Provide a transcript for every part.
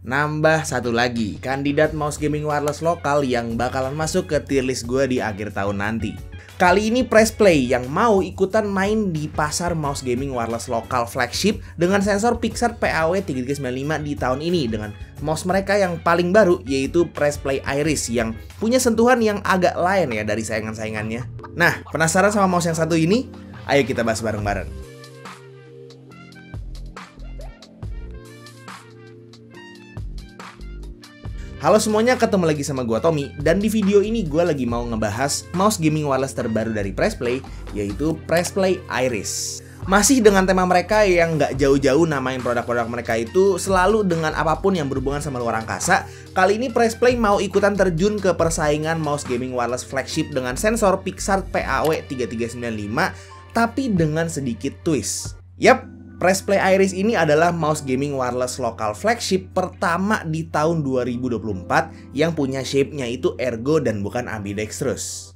Nambah satu lagi, kandidat mouse gaming wireless lokal yang bakalan masuk ke tier list gue di akhir tahun nanti. Kali ini Pressplay yang mau ikutan main di pasar mouse gaming wireless lokal flagship dengan sensor Pixart PAW3395 di tahun ini dengan mouse mereka yang paling baru yaitu Pressplay Iris yang punya sentuhan yang agak lain ya dari saingan-saingannya. Nah, penasaran sama mouse yang satu ini? Ayo kita bahas bareng-bareng. Halo semuanya, ketemu lagi sama gua Tommy, dan di video ini gua lagi mau ngebahas mouse gaming wireless terbaru dari Pressplay, yaitu Pressplay Iris. Masih dengan tema mereka yang nggak jauh-jauh namain produk-produk mereka itu selalu dengan apapun yang berhubungan sama luar angkasa. Kali ini Pressplay mau ikutan terjun ke persaingan mouse gaming wireless flagship dengan sensor Pixart PAW3395, tapi dengan sedikit twist. Yap, Pressplay Iris ini adalah mouse gaming wireless lokal flagship pertama di tahun 2024 yang punya shape-nya itu ergo dan bukan ambidextrous.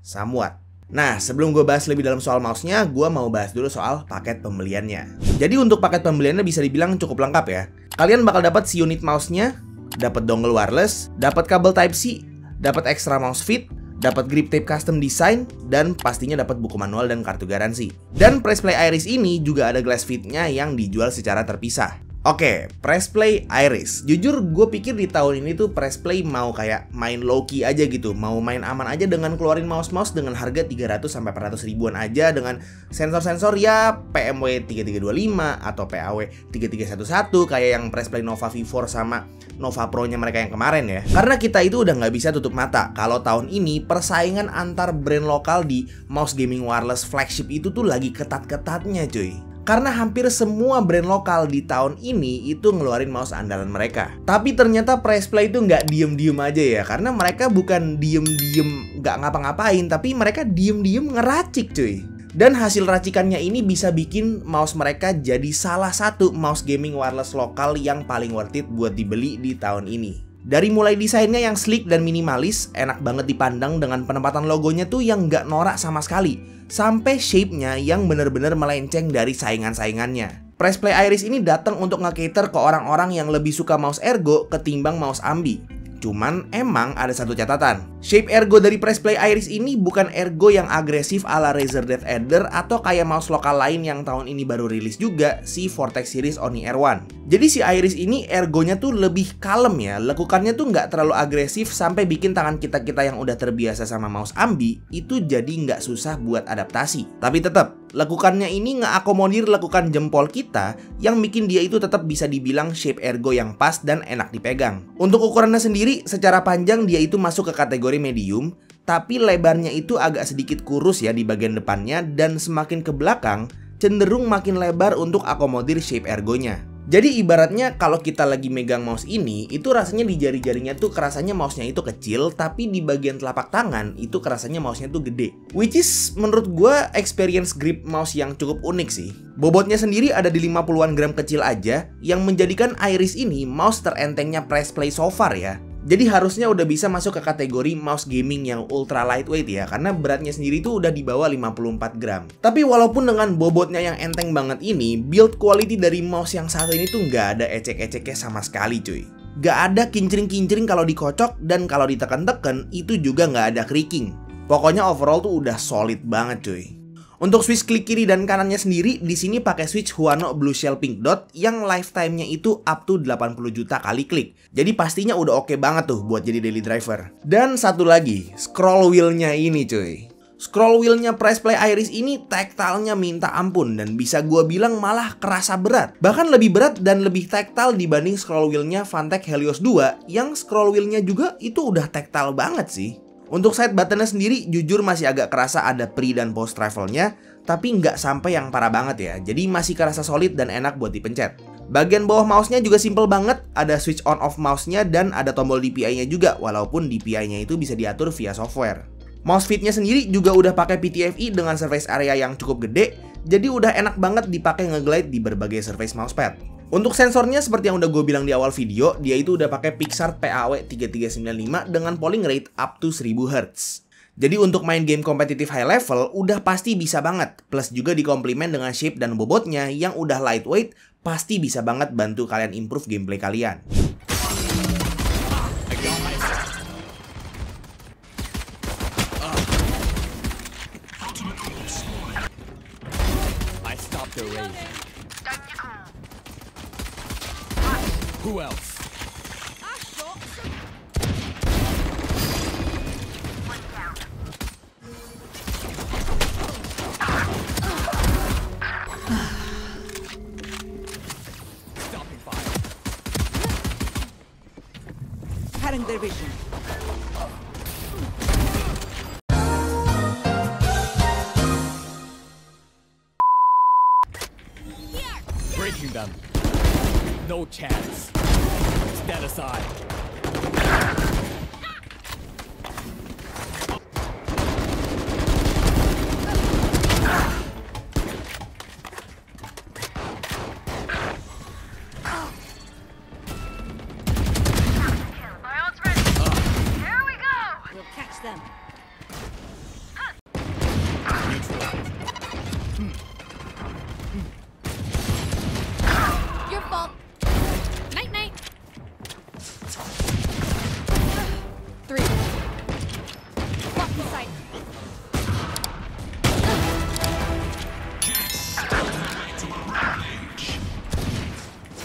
Somewhat. Nah, sebelum gue bahas lebih dalam soal mouse-nya, gue mau bahas dulu soal paket pembeliannya. Jadi untuk paket pembeliannya bisa dibilang cukup lengkap ya. Kalian bakal dapat si unit mouse-nya, dapat dongle wireless, dapat kabel Type-C, dapat extra mouse fit, dapat grip tape custom design, dan pastinya dapat buku manual dan kartu garansi. Dan Pressplay Iris ini juga ada glass fit-nya yang dijual secara terpisah. Oke, Pressplay Iris. Jujur gue pikir di tahun ini tuh Pressplay mau kayak main low-key aja gitu. Mau main aman aja dengan keluarin mouse-mouse dengan harga 300-400 ribuan aja dengan sensor-sensor ya PMW 3325 atau PAW 3311 kayak yang Pressplay Nova V4 sama Nova Pro-nya mereka yang kemarin ya. Karena kita itu udah nggak bisa tutup mata kalau tahun ini persaingan antar brand lokal di mouse gaming wireless flagship itu tuh lagi ketat-ketatnya cuy. Karena hampir semua brand lokal di tahun ini itu ngeluarin mouse andalan mereka. Tapi ternyata Pressplay itu nggak diem-diem aja ya. Karena mereka bukan diem-diem nggak ngapa-ngapain, tapi mereka diem-diem ngeracik cuy. Dan hasil racikannya ini bisa bikin mouse mereka jadi salah satu mouse gaming wireless lokal yang paling worth it buat dibeli di tahun ini. Dari mulai desainnya yang sleek dan minimalis, enak banget dipandang dengan penempatan logonya tuh yang nggak norak sama sekali, sampai shape-nya yang bener-bener melenceng dari saingan-saingannya. Pressplay Iris ini datang untuk nge-cater ke orang-orang yang lebih suka mouse ergo ketimbang mouse ambi. Cuman emang ada satu catatan. Shape ergo dari Pressplay Iris ini bukan ergo yang agresif ala Razer Death Adder atau kayak mouse lokal lain yang tahun ini baru rilis juga, si Vortex Series Oni R1. Jadi si Iris ini ergonya tuh lebih kalem ya, lekukannya tuh nggak terlalu agresif sampai bikin tangan kita-kita yang udah terbiasa sama mouse ambi itu jadi nggak susah buat adaptasi. Tapi tetap, lekukannya ini ngeakomodir lekukan jempol kita yang bikin dia itu tetap bisa dibilang shape ergo yang pas dan enak dipegang. Untuk ukurannya sendiri, secara panjang dia itu masuk ke kategori medium, tapi lebarnya itu agak sedikit kurus ya di bagian depannya dan semakin ke belakang cenderung makin lebar untuk akomodir shape ergonya. Jadi ibaratnya kalau kita lagi megang mouse ini, itu rasanya di jari-jarinya tuh kerasanya mouse-nya itu kecil, tapi di bagian telapak tangan itu kerasanya mouse-nya tuh gede. Which is menurut gue experience grip mouse yang cukup unik sih. Bobotnya sendiri ada di 50-an gram kecil aja, yang menjadikan Iris ini mouse terentengnya Pressplay so far ya. Jadi harusnya udah bisa masuk ke kategori mouse gaming yang ultra lightweight ya, karena beratnya sendiri tuh udah di bawah 54 gram. Tapi walaupun dengan bobotnya yang enteng banget ini, build quality dari mouse yang satu ini tuh nggak ada ecek-eceknya sama sekali cuy. Nggak ada kincring-kincring kalau dikocok, dan kalau ditekan-tekan itu juga nggak ada creaking. Pokoknya overall tuh udah solid banget cuy. Untuk switch klik kiri dan kanannya sendiri, di sini pakai switch Huano Blue Shell Pink Dot yang lifetime-nya itu up to 80 juta kali klik. Jadi pastinya udah oke banget tuh buat jadi daily driver. Dan satu lagi, scroll wheel-nya ini cuy. Scroll wheel-nya Pressplay Iris ini tactile-nya minta ampun dan bisa gua bilang malah kerasa berat. Bahkan lebih berat dan lebih tactile dibanding scroll wheel-nya Fantech Helios 2 yang scroll wheel-nya juga itu udah tactile banget sih. Untuk side buttonnya sendiri jujur masih agak kerasa ada pre dan post travelnya, tapi nggak sampai yang parah banget ya. Jadi masih kerasa solid dan enak buat dipencet. Bagian bawah mouse-nya juga simple banget, ada switch on off mouse-nya dan ada tombol DPI-nya juga, walaupun DPI-nya itu bisa diatur via software. Mouse fit-nya sendiri juga udah pakai PTFE dengan surface area yang cukup gede, jadi udah enak banget dipakai ngeglide di berbagai surface mousepad. Untuk sensornya seperti yang udah gue bilang di awal video, dia itu udah pakai Pixart PAW3395 dengan polling rate up to 1000 Hz. Jadi untuk main game kompetitif high level udah pasti bisa banget. Plus juga dikomplement dengan shape dan bobotnya yang udah lightweight pasti bisa banget bantu kalian improve gameplay kalian. Who else? Stopping fire. Cutting their vision. Breaking them. No chance. Stand aside. We'll catch them. Your fault. Night night. 3. Lock in sight.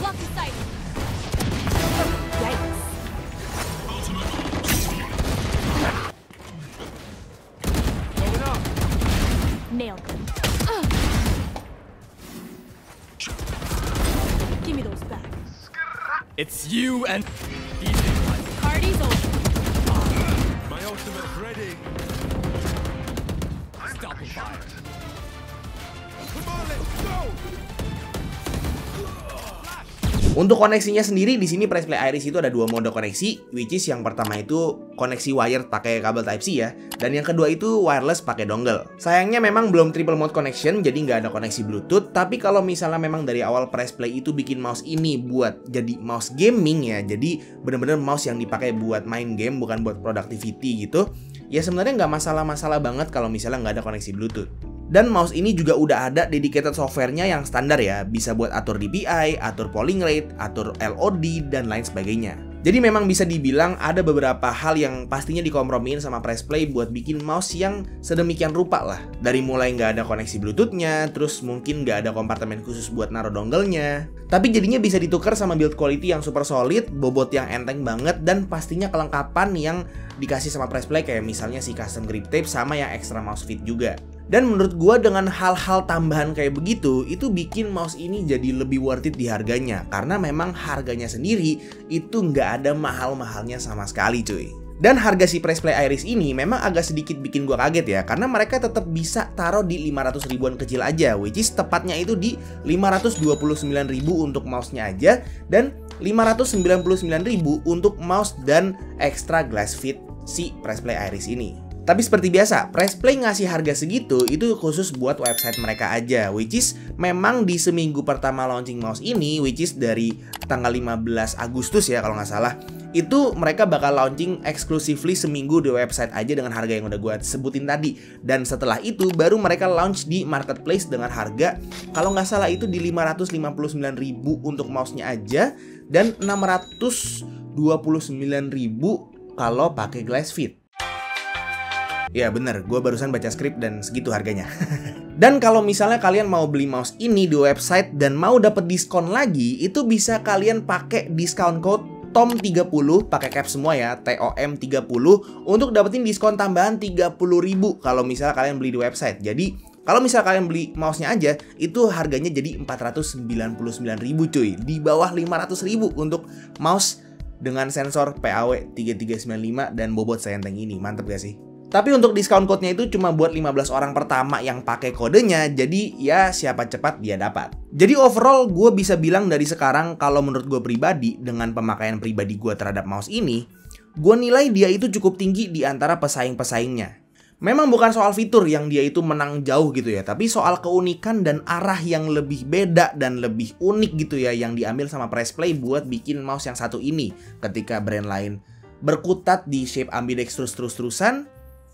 Lock in sight. Yikes. Nailed them. Give me those back. It's you and Party's over. my ultimate's ready. Stopping fire. Come on, let's go. Untuk koneksinya sendiri di sini Pressplay Iris itu ada 2 mode koneksi, which is yang pertama itu koneksi wired pakai kabel Type-C ya, dan yang kedua itu wireless pakai dongle. Sayangnya memang belum triple mode connection, jadi nggak ada koneksi Bluetooth. Tapi kalau misalnya memang dari awal Pressplay itu bikin mouse ini buat jadi mouse gaming ya, jadi bener-bener mouse yang dipakai buat main game bukan buat productivity gitu, ya sebenarnya nggak masalah-masalah banget kalau misalnya nggak ada koneksi Bluetooth. Dan mouse ini juga udah ada dedicated softwarenya yang standar ya, bisa buat atur DPI, atur polling rate, atur LOD, dan lain sebagainya. Jadi memang bisa dibilang ada beberapa hal yang pastinya dikompromiin sama Pressplay buat bikin mouse yang sedemikian rupa lah. Dari mulai nggak ada koneksi Bluetooth-nya, terus mungkin nggak ada kompartemen khusus buat naruh dongle-nya. Tapi jadinya bisa ditukar sama build quality yang super solid, bobot yang enteng banget, dan pastinya kelengkapan yang dikasih sama Pressplay kayak misalnya si custom grip tape sama yang extra mouse fit juga. Dan menurut gua dengan hal-hal tambahan kayak begitu, itu bikin mouse ini jadi lebih worth it di harganya. Karena memang harganya sendiri itu nggak ada mahal-mahalnya sama sekali cuy. Dan harga si Pressplay Iris ini memang agak sedikit bikin gua kaget ya, karena mereka tetap bisa taruh di 500 ribuan kecil aja, which is tepatnya itu di 529.000 untuk mouse-nya aja, dan 599.000 untuk mouse dan extra glass fit si Pressplay Iris ini. Tapi seperti biasa, Pressplay ngasih harga segitu itu khusus buat website mereka aja, which is memang di seminggu pertama launching mouse ini, which is dari tanggal 15 Agustus ya kalau nggak salah, itu mereka bakal launching exclusively seminggu di website aja dengan harga yang udah gue sebutin tadi. Dan setelah itu baru mereka launch di marketplace dengan harga kalau nggak salah itu di 559.000 untuk mouse-nya aja, dan 629.000 kalau pakai glass fit. Ya bener, gue barusan baca skrip dan segitu harganya. Dan kalau misalnya kalian mau beli mouse ini di website dan mau dapat diskon lagi, itu bisa kalian pakai discount code TOM30, pakai cap semua ya, TOM30, untuk dapetin diskon tambahan 30.000 kalau misalnya kalian beli di website. Jadi kalau misalnya kalian beli mouse-nya aja, itu harganya jadi 499.000 cuy, di bawah 500.000 untuk mouse dengan sensor PAW 3395 dan bobot seenteng ini. Mantep gak sih? Tapi untuk discount code-nya itu cuma buat 15 orang pertama yang pakai kodenya, jadi ya siapa cepat dia dapat. Jadi overall gue bisa bilang dari sekarang kalau menurut gue pribadi, dengan pemakaian pribadi gue terhadap mouse ini, gue nilai dia itu cukup tinggi di antara pesaing-pesaingnya. Memang bukan soal fitur yang dia itu menang jauh gitu ya, tapi soal keunikan dan arah yang lebih beda dan lebih unik gitu ya yang diambil sama Pressplay buat bikin mouse yang satu ini. Ketika brand lain berkutat di shape ambidextrous terus-terusan,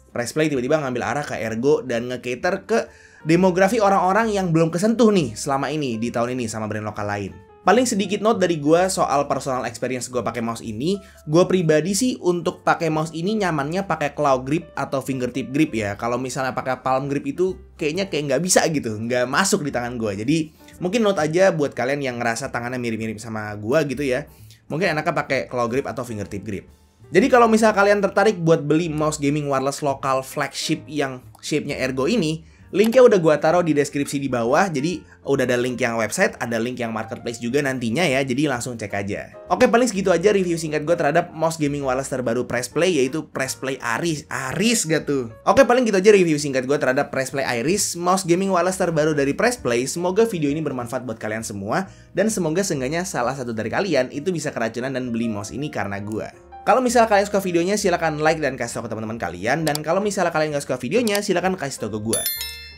Pressplay tiba-tiba ngambil arah ke Ergo dan nge-cater ke demografi orang-orang yang belum kesentuh nih selama ini di tahun ini sama brand lokal lain. Paling sedikit note dari gue soal personal experience gue pakai mouse ini. Gue pribadi sih untuk pakai mouse ini nyamannya pakai claw grip atau fingertip grip ya. Kalau misalnya pakai palm grip itu kayaknya nggak bisa gitu, nggak masuk di tangan gue. Jadi mungkin note aja buat kalian yang ngerasa tangannya mirip-mirip sama gue gitu ya. Mungkin enaknya pakai claw grip atau fingertip grip. Jadi kalau misalnya kalian tertarik buat beli mouse gaming wireless lokal flagship yang shape-nya Ergo ini, linknya udah gua taruh di deskripsi di bawah. Jadi udah ada link yang website, ada link yang marketplace juga nantinya ya. Jadi langsung cek aja. Oke, paling segitu aja review singkat gue terhadap mouse gaming wireless terbaru Pressplay, yaitu Pressplay Iris. Iris gak tuh? Oke, paling gitu aja review singkat gue terhadap Pressplay Iris, mouse gaming wireless terbaru dari Pressplay. Semoga video ini bermanfaat buat kalian semua, dan semoga seenggaknya salah satu dari kalian itu bisa keracunan dan beli mouse ini karena gue. Kalau misalnya kalian suka videonya, silahkan like dan kasih tau ke teman-teman kalian. Dan kalau misalnya kalian nggak suka videonya, silahkan kasih tau ke gue.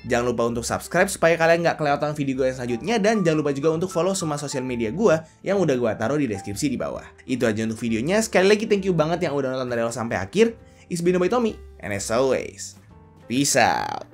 Jangan lupa untuk subscribe supaya kalian nggak kelewatan video gue yang selanjutnya. Dan jangan lupa juga untuk follow semua sosial media gue yang udah gue taruh di deskripsi di bawah. Itu aja untuk videonya. Sekali lagi thank you banget yang udah nonton dari awal sampai akhir. It's been by Tommy, and as always, peace out.